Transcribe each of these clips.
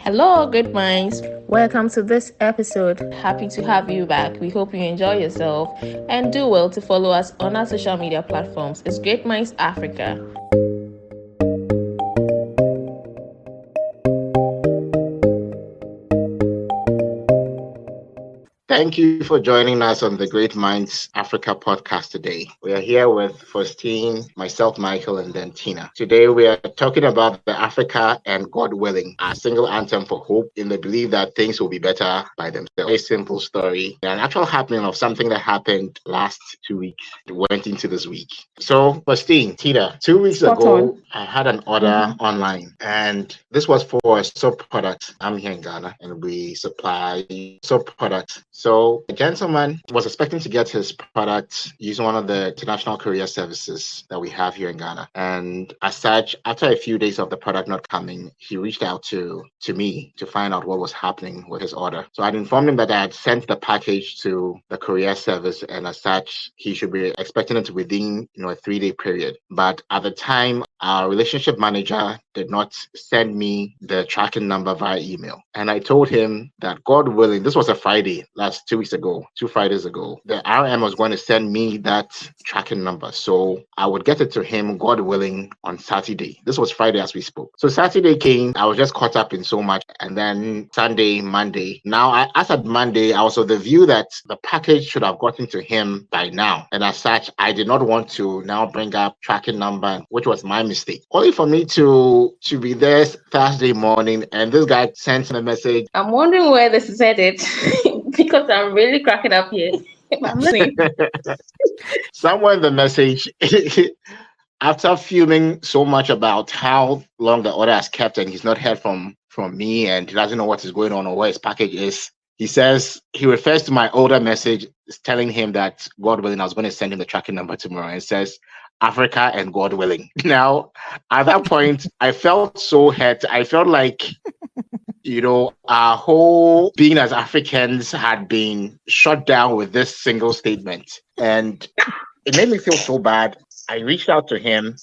Hello, great minds. Welcome to this episode. Happy to have you back. We hope you enjoy yourself and do well to follow us on our social media platforms. It's Great Minds Africa. Thank you for joining us on the Great Minds Africa podcast today. We are here with Faustine, myself, Michael, and then Tina. Today we are talking about the Africa and God Willing, our single anthem for hope in the belief that things will be better by themselves. A simple story, an actual happening of something that happened last 2 weeks, went into this week. So Faustine, Tina, 2 weeks ago, I had an order online, and this was for a soap product. I'm here in Ghana, and we supply soap products. So a gentleman was expecting to get his product using one of the international courier services that we have here in Ghana. And as such, after a few days of the product not coming, he reached out to me to find out what was happening with his order. So I'd informed him that I had sent the package to the courier service, and as such, he should be expecting it within a 3-day period. But at the time, our relationship manager did not send me the tracking number via email. And I told him that God willing, this was a Friday, last 2 weeks ago, 2 Fridays ago, the RM was going to send me that tracking number. So I would get it to him, God willing, on Saturday. This was Friday as we spoke. So Saturday came, I was just caught up in so much. And then Sunday, Monday. Now, as at Monday, I was of the view that the package should have gotten to him by now. And as such, I did not want to now bring up tracking number, which was my mistake. Only for me to be there Thursday morning, and this guy sent me a message. I'm wondering where this is headed because I'm really cracking up here. I'm listening. Somewhere in the message, after fuming so much about how long the order has kept and he's not heard from me and he doesn't know what is going on or where his package is, he says he refers to my older message telling him that God willing, I was going to send him the tracking number tomorrow, and says Africa and God willing. Now, at that point, I felt so hurt. I felt like, our whole being as Africans had been shut down with this single statement. And it made me feel so bad. I reached out to him.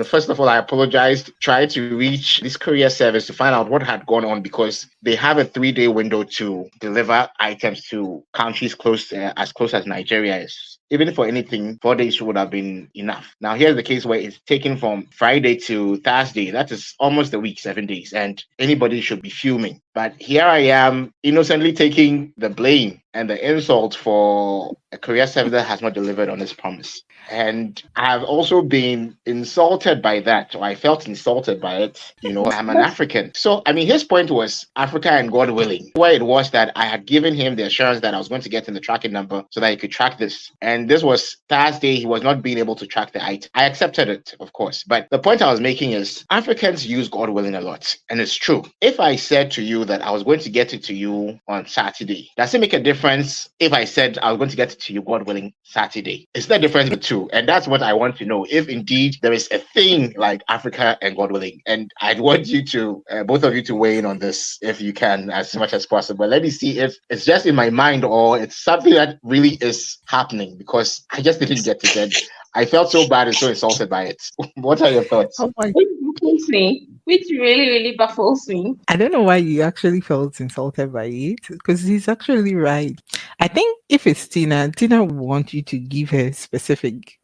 First of all, I apologized, tried to reach this courier service to find out what had gone on, because they have a 3-day window to deliver items to countries as close as Nigeria is. Even for anything, 4 days would have been enough. Now, here's the case where it's taken from Friday to Thursday. That is almost a week, 7 days, and anybody should be fuming. But here I am, innocently taking the blame and the insult for a courier service that has not delivered on its promise. And I've also been insulted by that, or I felt insulted by it. I'm an African. So, his point was Africa and God willing, where it was that I had given him the assurance that I was going to get him the tracking number so that he could track this. And this was Thursday. He was not being able to track the item. I accepted it, of course. But the point I was making is Africans use God willing a lot. And it's true. If I said to you that I was going to get it to you on Saturday, does it make a difference if I said I was going to get it to you, God willing, Saturday? It's the difference between the two. And that's what I want to know, if indeed there is a thing like Africa and God willing. And I'd want you to, both of you, to weigh in on this if you can, as much as possible. Let me see if it's just in my mind or it's something that really is happening, because I just didn't get it. And I felt so bad and so insulted by it. What are your thoughts? Oh my God. Which really, really baffles me. I don't know why you actually felt insulted by it, because he's actually right. I think if it's Tina would want you to give her specific.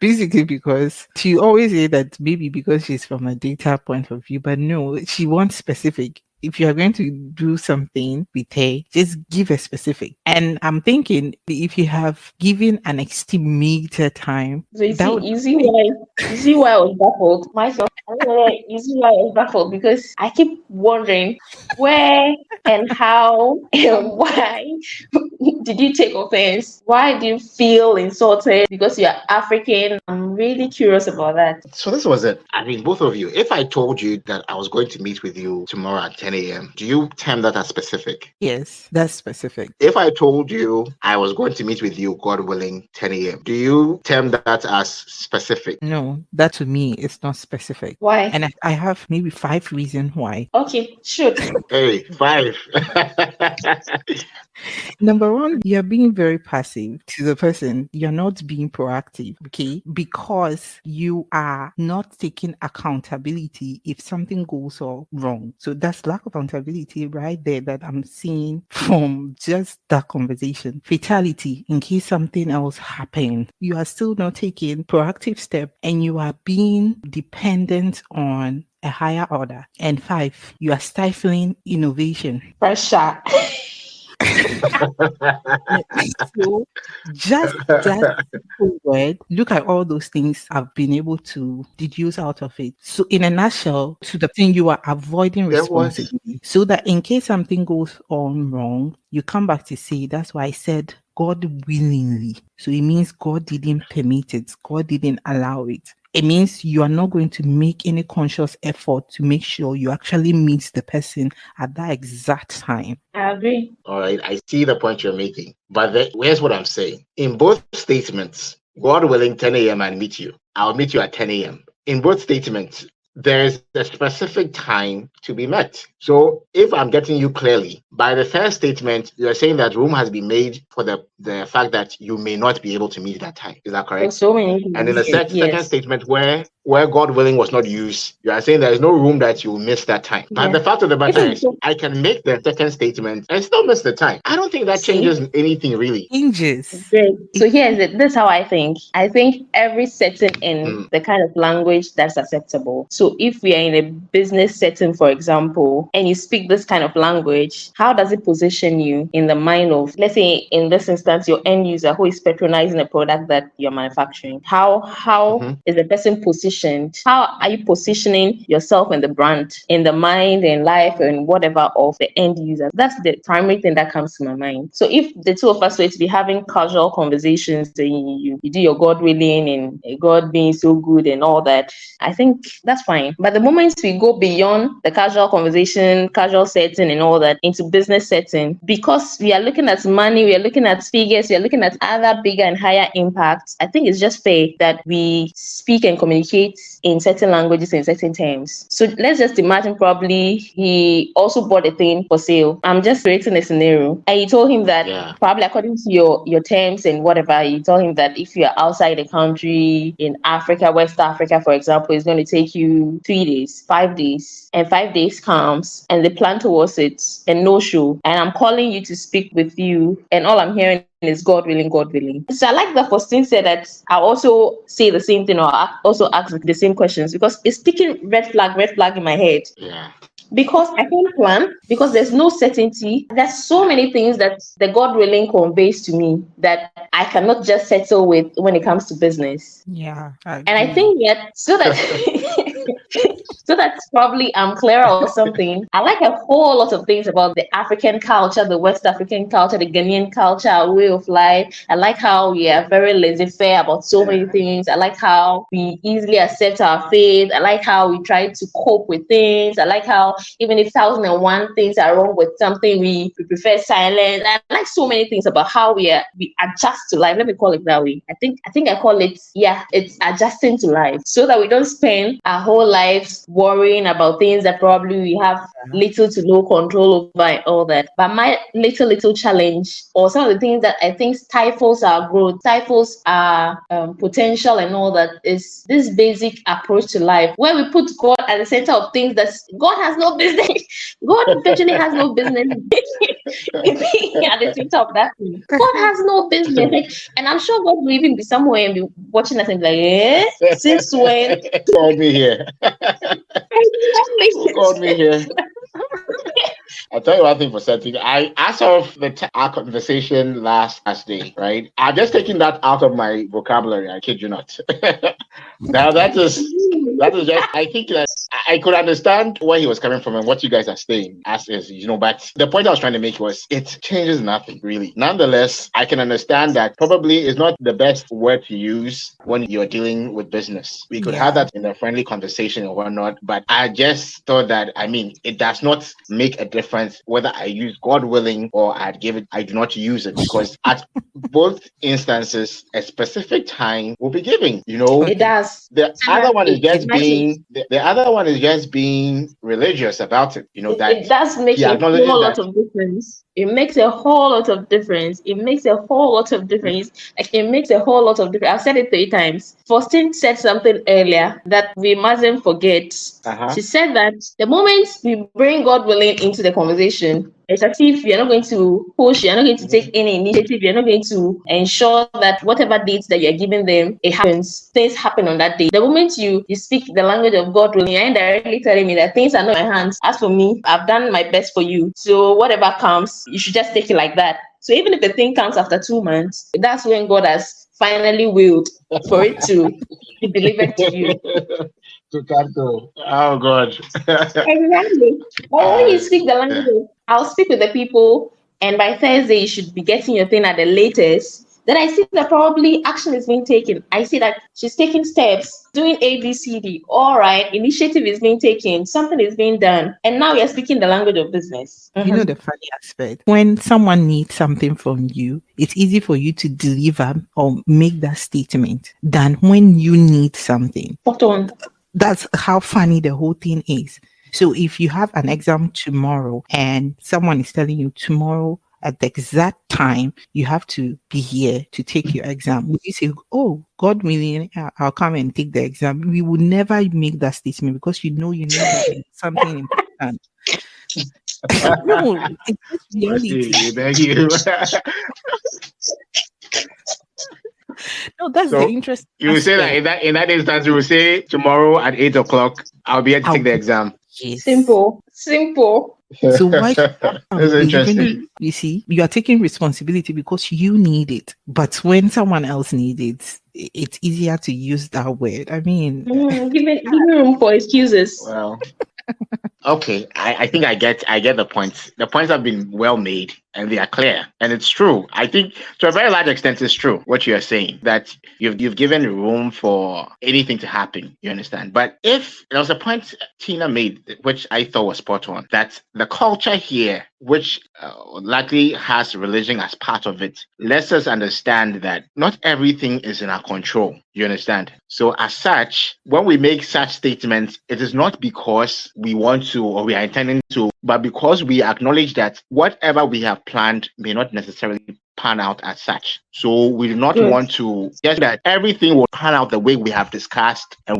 Basically, because she always say that maybe because she's from a data point of view, but no, she wants specific. If you are going to do something with her, just give a specific. And I'm thinking if you have given an estimated time, so you see why I was baffled myself. You see why I was baffled, because I keep wondering where and how and why did you take offense? Why do you feel insulted because you're African? I'm really curious about that. So this was it. Both of you, if I told you that I was going to meet with you tomorrow at 10 a.m., do you term that as specific? Yes, that's specific. If I told you I was going to meet with you, God willing, 10 a.m., do you term that as specific? No, that to me is not specific. Why? And I have maybe 5 reasons why. Okay, shoot. Hey, 5. Number one, you're being very passive to the person. You're not being proactive, okay? Because you are not taking accountability if something goes all wrong. So that's lack of accountability right there that I'm seeing from just that conversation. Fatality in case something else happened. You are still not taking proactive step and you are being dependent on a higher order. And five, you are stifling innovation. Pressure. So just that simple word, look at all those things I've been able to deduce out of it. So in a nutshell, to the thing you are avoiding There was responsibility. So that in case something goes on wrong, you come back to say, that's why I said God willingly. So it means God didn't permit it, God didn't allow it. It means you are not going to make any conscious effort to make sure you actually meet the person at that exact time. I agree. all right. I see the point you're making, but here's what I'm saying. In both statements, God willing, 10 a.m. I meet you. I'll meet you at 10 a.m. In both statements, there is a specific time to be met. So if I'm getting you clearly, by the first statement, you're saying that room has been made for the fact that you may not be able to meet that time. Is that For correct? so many And in things. the second Yes. statement where God willing was not used, you are saying there is no room that you will miss that time. But Yeah. the fact of the matter Even is, I can make the second statement and still miss the time. I don't think that see. changes anything really. Changes. Great. It, So here's it. This is how I think. I think every setting in Mm, the kind of language that's acceptable. So if we are in a business setting, for example, and you speak this kind of language, how does it position you in the mind of, let's say in this instance, your end user who is patronizing a product that you're manufacturing? How mhm. is the person positioned? How are you positioning yourself and the brand in the mind and life and whatever of the end user? That's the primary thing that comes to my mind. So if the two of us were to be having casual conversations and you do your God willing and God being so good and all that, I think that's fine. But the moment we go beyond the casual conversation, casual setting and all that into business setting, because we are looking at money, we are looking at figures, we are looking at other bigger and higher impacts, I think it's just fair that we speak and communicate in certain languages in certain terms. So let's just imagine probably he also bought a thing for sale. I'm just creating a scenario. And you told him that Yeah. probably according to your terms and whatever, you told him that if you're outside the country in Africa, West Africa, for example, it's going to take you 3 days, 5 days, and 5 days comes and the plan towards it and no show. And I'm calling you to speak with you, and all I'm hearing is God willing, God willing. So I like that Faustine said that I'll also say the same thing or also ask the same questions because it's speaking red flag in my head. Yeah. Because I can't plan, because there's no certainty. There's so many things that the God willing conveys to me that I cannot just settle with when it comes to business. yeah, I And I agree. think that so that so that's probably I'm clearer or something. I like a whole lot of things about the African culture, the West African culture, the Ghanaian culture, our way of life. I like how we are very laissez-faire about so many things. I like how we easily accept our faith. I like how we try to cope with things. I like how even if 1,001 things are wrong with something, we prefer silence. I like so many things about how we adjust to life. Let me call it that way. I think I call it, yeah, it's adjusting to life so that we don't spend our whole lives worrying about things that probably we have little to no control over and all that. But my little challenge or some of the things that I think stifles our growth, stifles our potential and all that is this basic approach to life where we put God at the center of things that God has no business. God virtually has no business being at the center of that thing. God has no business. Like, and I'm sure God will even be somewhere and be watching us and be like, eh? Since when? Called me here. Who called me Exactly. here? I'll tell you one thing for certain. As of our conversation last day, right? I've just taken that out of my vocabulary. I kid you not. Now that is just. I think that I could understand where he was coming from and what you guys are saying. As is, but the point I was trying to make was it changes nothing really. Nonetheless, I can understand that probably is not the best word to use when you're dealing with business. We could have Yeah. that in a friendly conversation or whatnot, but I just thought that it does not make a difference consequence whether I use God willing or I do not use it, because at both instances a specific time will be given. It does. The other one is It just matters. the other one is just being religious about it. That It does make he a acknowledges whole lot that. of difference. It makes a whole lot of difference. It makes a whole lot of difference. Like it makes a whole lot of difference. I've said it 3 times. Faustine said something earlier that we mustn't forget. Uh-huh. She said that the moment we bring God willing into the conversation, it's as if you're not going to push, you're not going to take any initiative, you're not going to ensure that whatever dates that you're giving them, it happens. Things happen on that day. The moment you speak the language of God willing, you're indirectly telling me that things are not in my hands. As for me, I've done my best for you. So whatever comes, you should just take it like that. So even if the thing comes after 2 months, that's when God has finally willed for it to be delivered to you. To Kanto. Oh God. Exactly. But when you speak the Yeah. language, I'll speak with the people, and by Thursday you should be getting your thing at the latest. Then I see that probably action is being taken. I see that she's taking steps, doing A, B, C, D. All right, initiative is being taken, something is being done, and now you're speaking the language of business. You know the funny aspect? When someone needs something from you, it's easy for you to deliver or make that statement than when you need something. Spot on. That's how funny the whole thing is. So if you have an exam tomorrow and someone is telling you tomorrow at the exact time you have to be here to take your exam, would you say, "Oh, God willing, I'll come and take the exam"? We would never make that statement because you need it, something important. No, it's just reality. See, thank you. No, that's the So interest you will say that aspect. in that instance, you will say tomorrow at 8 o'clock, I'll be here to I'll take the be exam. yes. Simple. So why should I That's believe in it? interesting. You see, you are taking responsibility because you need it. But when someone else needs it, it's easier to use that word. I mean, Giving room for excuses. Well, okay. I think I get the points. The points have been well made and they are clear. And it's true. I think to a very large extent it's true what you are saying, that you've given room for anything to happen. You understand? But if there was a point Tina made, which I thought was spot on, that the culture here, which likely has religion as part of it, lets us understand that not everything is in our control. You understand? So as such, when we make such statements, it is not because we want to or we are intending to, but because we acknowledge that whatever we have planned may not necessarily pan out as such. So we do not Good. want to just that everything will pan out the way we have discussed and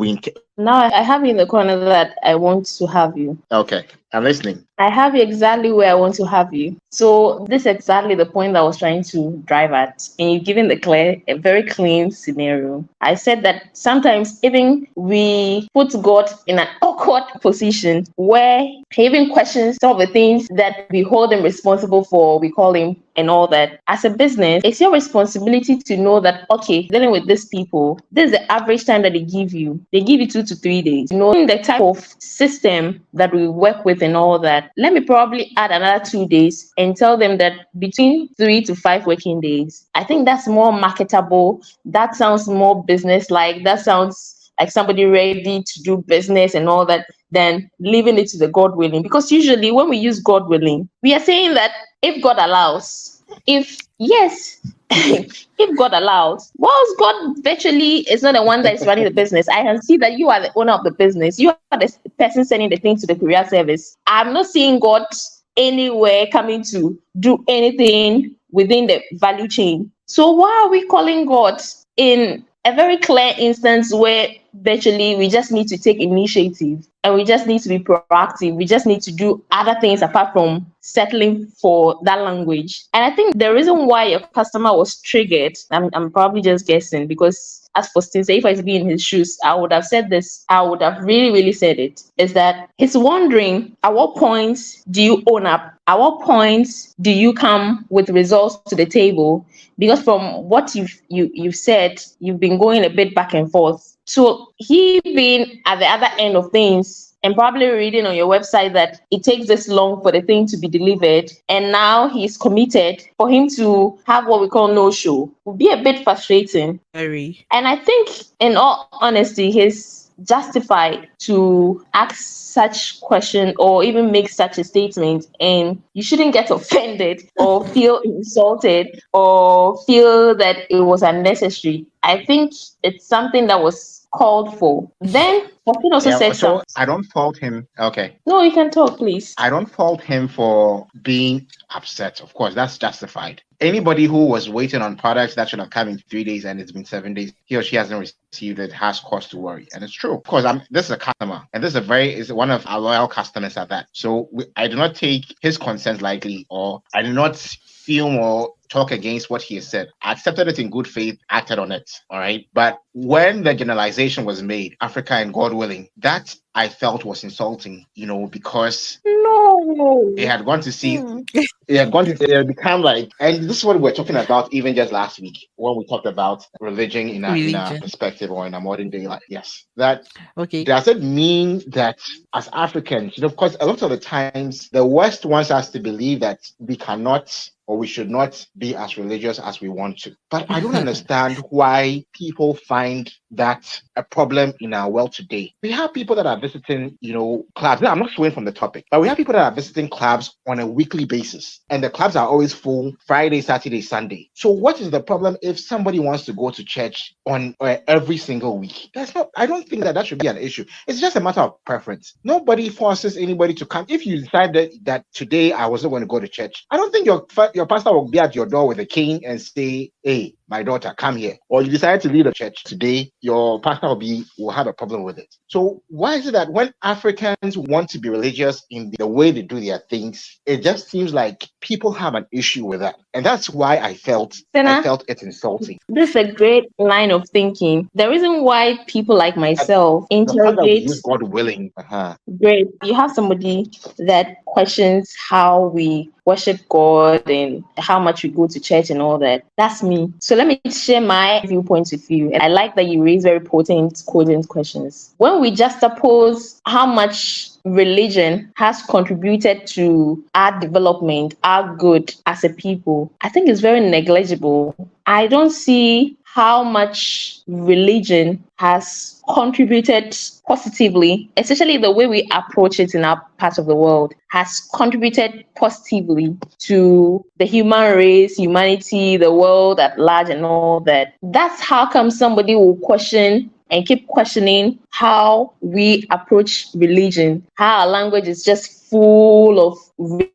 Now I have you in the corner that I want to have you. okay, I'm listening. I have you exactly where I want to have you. So this is exactly the point that I was trying to drive at. And you've given a very clean scenario. I said that sometimes even we put God in an awkward position where he even questions some of the things that we hold him responsible for, we call him and all that. As a business, it's your responsibility to know that, okay, dealing with these people, this is the average time that they give you. They give you 2 to 3 days. Knowing the type of system that we work with and all that, let me probably add another 2 days and tell them that between 3 to 5 working days. I think that's more marketable. That sounds more business-like. That sounds like somebody ready to do business and all that, than leaving it to the God willing. Because usually when we use God willing, we are saying that if God allows, if yes, if God allows, whilst God virtually is not the one that is running the business, I can see that you are the owner of the business. You are the person sending the things to the courier service. I'm not seeing God anywhere coming to do anything within the value chain. So why are we calling God in a very clear instance where virtually we just need to take initiative and we just need to be proactive? We just need to do other things apart from settling for that language. And I think the reason why your customer was triggered, I'm probably just guessing, because as for Stin, if I was be in his shoes, I would have said this, I would have really, really said it, is that he's wondering, at what point do you own up? At what point do you come with results to the table? Because from what you've said, you've been going a bit back and forth. So he being at the other end of things and probably reading on your website that it takes this long for the thing to be delivered, and now he's committed, for him to have what we call no-show would be a bit frustrating. Very. And I think, in all honesty, he's justified to ask such question or even make such a statement, and you shouldn't get offended or feel insulted or feel that it was unnecessary. I think it's something that was called for. Then Faustine also Yeah, said so something. I don't fault him. Okay. No, you can talk, please. I don't fault him for being upset. Of course, that's justified. Anybody who was waiting on products that should have come in 3 days and it's been 7 days, he or she hasn't received it, has cause to worry. And it's true. Of course, this is a customer, and this is one of our loyal customers at that. So I do not take his consent lightly, or I do not film or talk against what he has said. I accepted it in good faith, acted on it. All right. But when the generalization was made, Africa and God willing, that I felt was insulting, because No. they had gone to see, Hmm. it had become like, and this is what we're talking about even just last week when we talked about religion in a Religion. perspective or in a modern day life. Yes. That Okay. does it mean that as Africans, of course, a lot of the times the West wants us to believe that we cannot or we should not be as religious as we want to. But I don't understand why people find that a problem in our world today. We have people that are visiting, clubs. Now, I'm not swaying from the topic, but we have people that are visiting clubs on a weekly basis, and the clubs are always full Friday, Saturday, Sunday. So what is the problem if somebody wants to go to church on every single week? I don't think that should be an issue. It's just a matter of preference. Nobody forces anybody to come. If you decide that today I wasn't going to go to church, I don't think your pastor will be at your door with a cane and say, "Hey, my daughter, come here." Or you decide to lead a church today, your pastor will have a problem with it. So why is it that when Africans want to be religious in the way they do their things, it just seems like people have an issue with that, and that's why I felt Senna, it insulting. this is a great line of thinking. The reason why people like That myself the fact that we interrogate. use God willing, Great. You have somebody that questions how we worship God and how much we go to church and all that. That's me. So let me share my viewpoint with you. And I like that you raise very potent, questions. When we juxtapose how much religion has contributed to our development, our good as a people, I think it's very negligible. I don't see how much religion has contributed positively, especially the way we approach it in our part of the world, has contributed positively to the human race, humanity, the world at large, and all that. That's how come somebody will question and keep questioning how we approach religion, how our language is just full of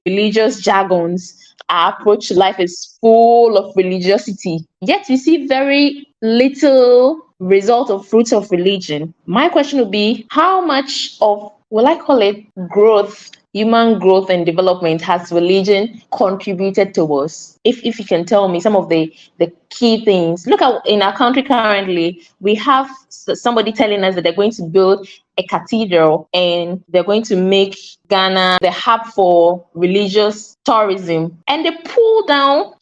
religious jargons. Our approach to life is full of religiosity. Yet we see very little result of fruits of religion. My question would be, how much of, will I call it growth, human growth and development, has religion contributed towards? If you can tell me some of the key things. Look at in our country currently, we have somebody telling us that they're going to build a cathedral and they're going to make Ghana the hub for religious tourism. And they pull down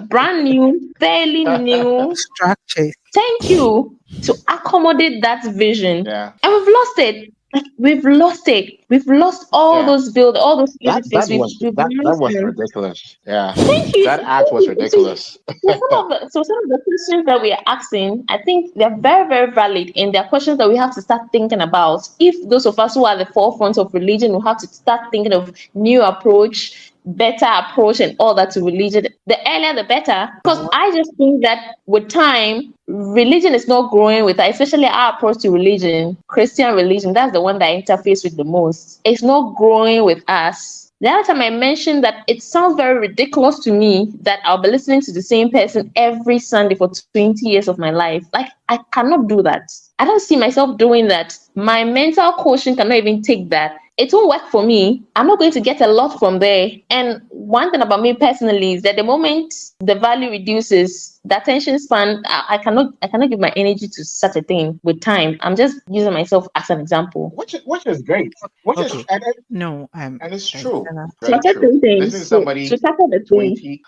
brand new, fairly new Structures. thank you to accommodate that vision. yeah. And we've lost it. Like we've lost it. We've lost all Yeah. those all those edifices. We've That lost was them. ridiculous. Yeah. Thank you. That act was ridiculous. Some of the questions that we are asking, I think they're very, very valid, and they're questions that we have to start thinking about. If those of us who are at the forefront of religion will have to start thinking of new approach, better approach, and all that to religion, the earlier the better. Because I just think that with time, religion is not growing with us, especially our approach to religion, Christian religion. That's the one that I interface with the most. It's not growing with us. The other time I mentioned that it sounds very ridiculous to me that I'll be listening to the same person every Sunday for 20 years of my life. Like, I cannot do that. I don't see myself doing that. My mental quotient cannot even take that. It won't work for me. I'm not going to get a lot from there. And one thing about me personally is that the moment the value reduces, the attention span, I cannot give my energy to such a thing with time. I'm just using myself as an example. Which is great. Which is Okay. No, and it's true. Senna, So I Very said true. three things. Listen to So somebody start with the three. 20.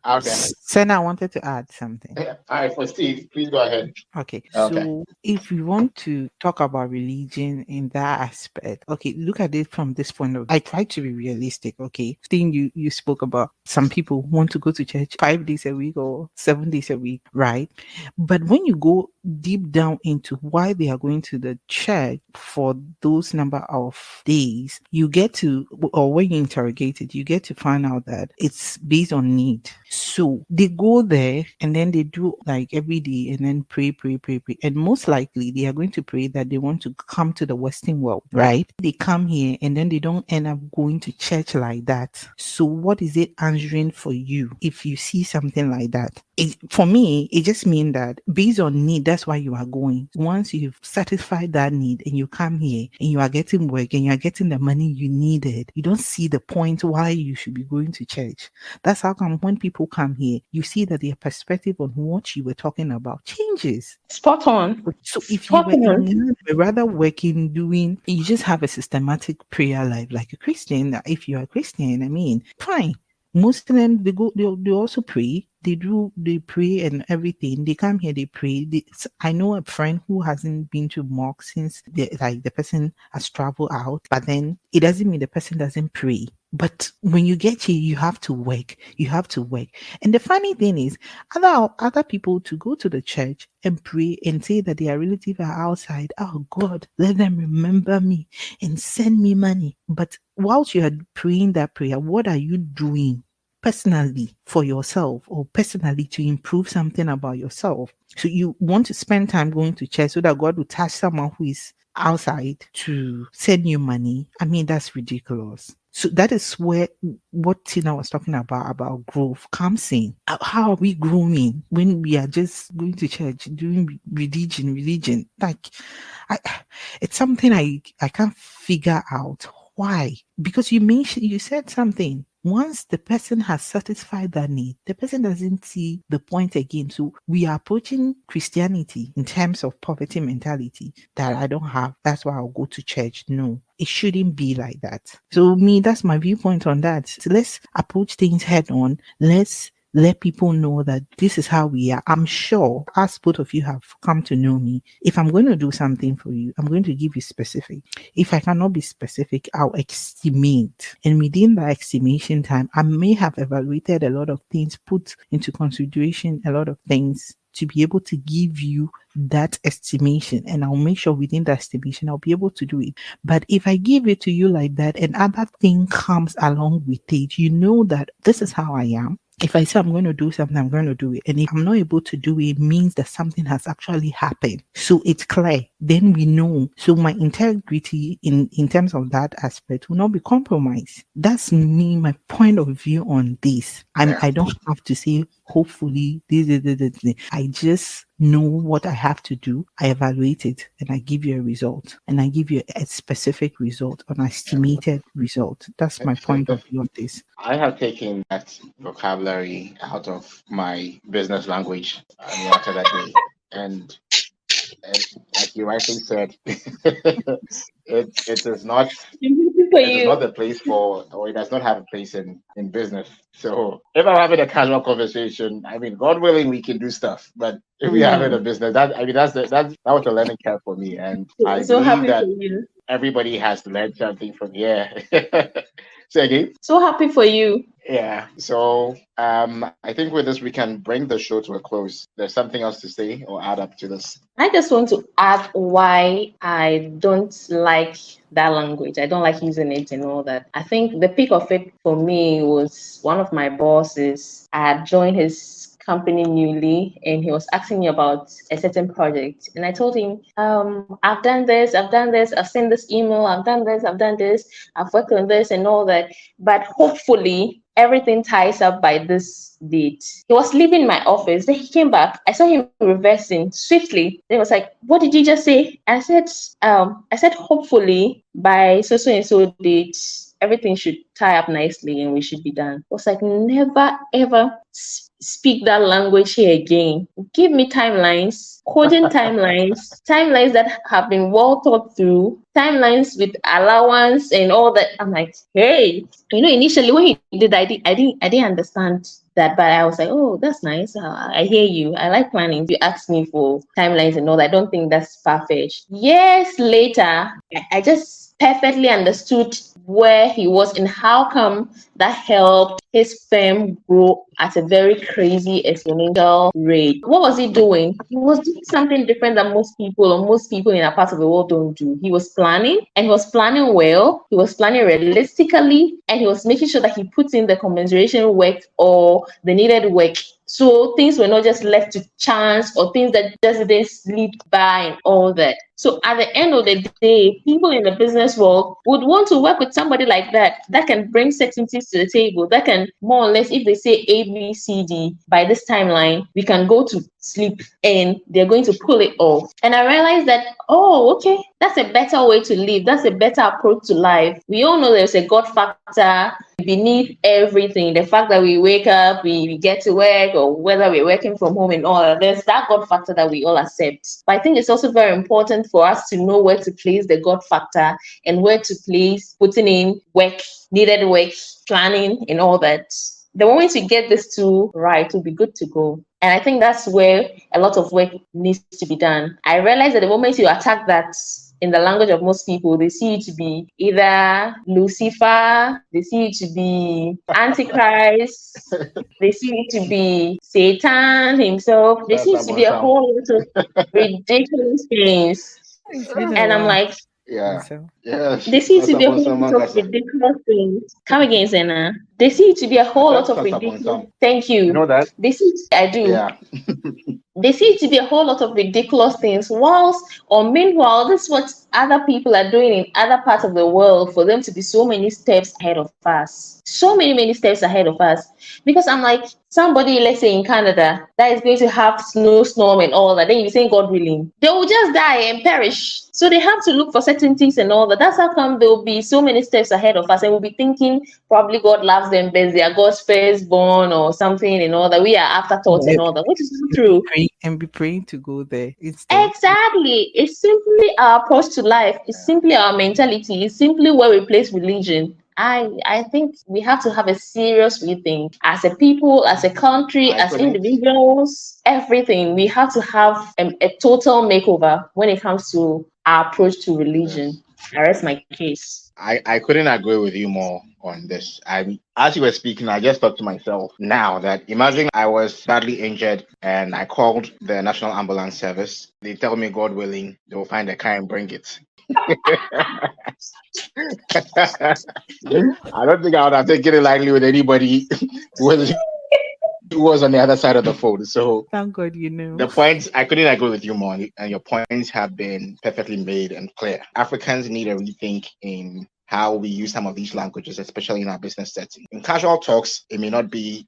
Okay. Senna wanted to add something. All right, for Steve, please go ahead. Okay, Okay. so if we want to talk about religion in that aspect, okay, look at it from this point of I try to be realistic, okay? Thing you spoke about some people want to go to church 5 days a week or 7 days a week, right? But when you go deep down into why they are going to the church for those number of days, you get to, or when you interrogate it, you get to find out that it's based on need. So they go there and then they do like every day and then pray, pray, pray, pray. And most likely they are going to pray that they want to come to the Western world, right? They come here and then they don't end up going to church like that. So what is it answering for you if you see something like that? For me, it just means that based on need, that's why you are going. Once you've satisfied that need and you come here and you are getting work and you are getting the money you needed, you don't see the point why you should be going to church. That's how come when people come here, you see that their perspective on what you were talking about changes. Spot on. So if you Spot were on. in rather working, doing, you just have a systematic prayer life like a Christian. If you are a Christian, I mean, fine. Muslims, they also pray. They pray and everything. They come here, they pray. I know a friend who hasn't been to mosque since the person has traveled out, but then it doesn't mean the person doesn't pray. But when you get here, you have to work. You have to work. And the funny thing is, allow other people to go to the church and pray and say that their relatives are outside. Oh God, let them remember me and send me money. But whilst you are praying that prayer, what are you doing personally for yourself or personally to improve something about yourself? So you want to spend time going to church so that God will touch someone who is outside to send you money. I mean, that's ridiculous. So that is where what Tina was talking about growth comes in. How are we growing when we are just going to church, doing religion? Like, it's something I can't figure out. Why? Because you said something. Once the person has satisfied that need, the person doesn't see the point again. So we are approaching Christianity in terms of poverty mentality that I don't have. That's why I'll go to church. No, it shouldn't be like that. So that's my viewpoint on that. So let's approach things head on. Let's let people know that this is how we are. I'm sure, as both of you have come to know me, if I'm going to do something for you, I'm going to give you specific. If I cannot be specific, I'll estimate. And within that estimation time, I may have evaluated a lot of things, put into consideration a lot of things to be able to give you that estimation. And I'll make sure within that estimation, I'll be able to do it. But if I give it to you like that and other thing comes along with it, you know that this is how I am. If I say I'm going to do something, I'm going to do it. And if I'm not able to do it, it means that something has actually happened. So it's clear. Then we know. So my integrity in terms of that aspect will not be compromised. That's me, my point of view on this. I don't have to say, hopefully, this. I just know what I have to do. I evaluate it and I give you a result. And I give you a specific result, an estimated result. That's my point of view on this. I have taken that vocabulary out of my business language after that day. And like you rightly said, it is not For it is not you. the place for, or it does not have a place in business. So if I'm having a casual conversation, I mean, God willing, we can do stuff. But if we have it a business, that was a learning curve for me, and I So believe happy for that you. everybody has to learn something from here. Say again. So happy for you. Yeah. So I think with this we can bring the show to a close. There's something else to say or add up to this. I just want to add why I don't like that language. I don't like using it and all that. I think the peak of it for me was one of my bosses. I had joined his company newly and he was asking me about a certain project. And I told him, I've done this, I've sent this email, I've done this, I've worked on this and all that. But hopefully everything ties up by this date. He was leaving my office. Then he came back. I saw him reversing swiftly. Then he was like, "What did you just say?" I said, hopefully by so and so date, everything should tie up nicely and we should be done. I was like, never ever speak that language here again. Give me timelines, coding timelines that have been well thought through, timelines with allowance and all that. I'm like, hey, initially when he did, I didn't understand that, but I was like, oh, that's nice. I hear you. I like planning. You asked me for timelines and all that. I don't think that's far-fetched. Years later, I just perfectly understood where he was and how come that helped his firm grow at a very crazy exponential rate. What was he doing? He was doing something different than most people in that part of the world don't do. He was planning, and he was planning well. He was planning realistically, and he was making sure that he puts in the commensuration work or the needed work. So things were not just left to chance or things that just didn't slip by and all that. So at the end of the day, people in the business world would want to work with somebody like that can bring certainties to the table, that can more or less, if they say A, B, C, D, by this timeline, we can go to sleep and they're going to pull it off. And I realized that, oh, okay, that's a better way to live. That's a better approach to life. We all know there's a God factor beneath everything. The fact that we wake up, we get to work, or whether we're working from home and all, there's that God factor that we all accept. But I think it's also very important for us to know where to place the God factor and where to place putting in work, needed work, planning, and all that. The moment we get this two right, we'll be good to go. And I think that's where a lot of work needs to be done. I realize that the moment you attack that, in the language of most people, they see you to be either Lucifer, they see you to be Antichrist, they see you to be Satan himself, they see you to be a whole lot of ridiculous things. And I'm like, yes. They see it to be a whole lot of ridiculous things. Come again, Senna. They see it to be a whole lot of ridiculous. Thank you. You know that? They see it, I do. Yeah. They see it to be a whole lot of ridiculous things. Meanwhile, this is what other people are doing in other parts of the world for them to be so many steps ahead of us. So many steps ahead of us. Because I'm like, somebody, let's say in Canada, that is going to have snowstorm and all that, then you say God willing, they will just die and perish. So they have to look for certain things and all that. That's how come there will be so many steps ahead of us, and we'll be thinking probably God loves them best, they are God's firstborn or something and all that. We are afterthoughts and all that, which is not true. And be praying to go there instead. Exactly. It's simply our approach to life. It's simply our mentality. It's simply where we place religion. I think we have to have a serious rethink as a people, as a country, as individuals, everything. We have to have a total makeover when it comes to our approach to religion. I rest my case. I couldn't agree with you more on this. As you were speaking, I just thought to myself now that imagine I was badly injured and I called the National Ambulance Service. They tell me, God willing, they will find a car and bring it. I don't think I would have taken it lightly with anybody who was on the other side of the phone. So thank God you know. The points, I couldn't agree with you more, and your points have been perfectly made and clear. Africans need a rethink in how we use some of these languages, especially in our business setting. In casual talks, it may not be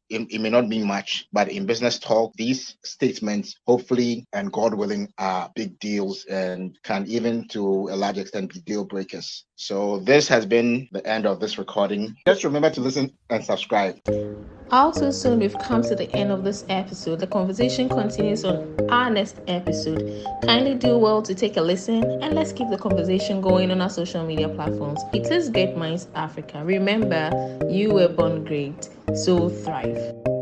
much, but in business talk, these statements, hopefully and God willing, are big deals and can even to a large extent be deal breakers. So this has been the end of this recording. Just remember to listen and subscribe. All too soon, we've come to the end of this episode. The conversation continues on our next episode. Kindly do well to take a listen, and let's keep the conversation going on our social media platforms. It is Great Minds Africa. Remember, you were born great, so thrive.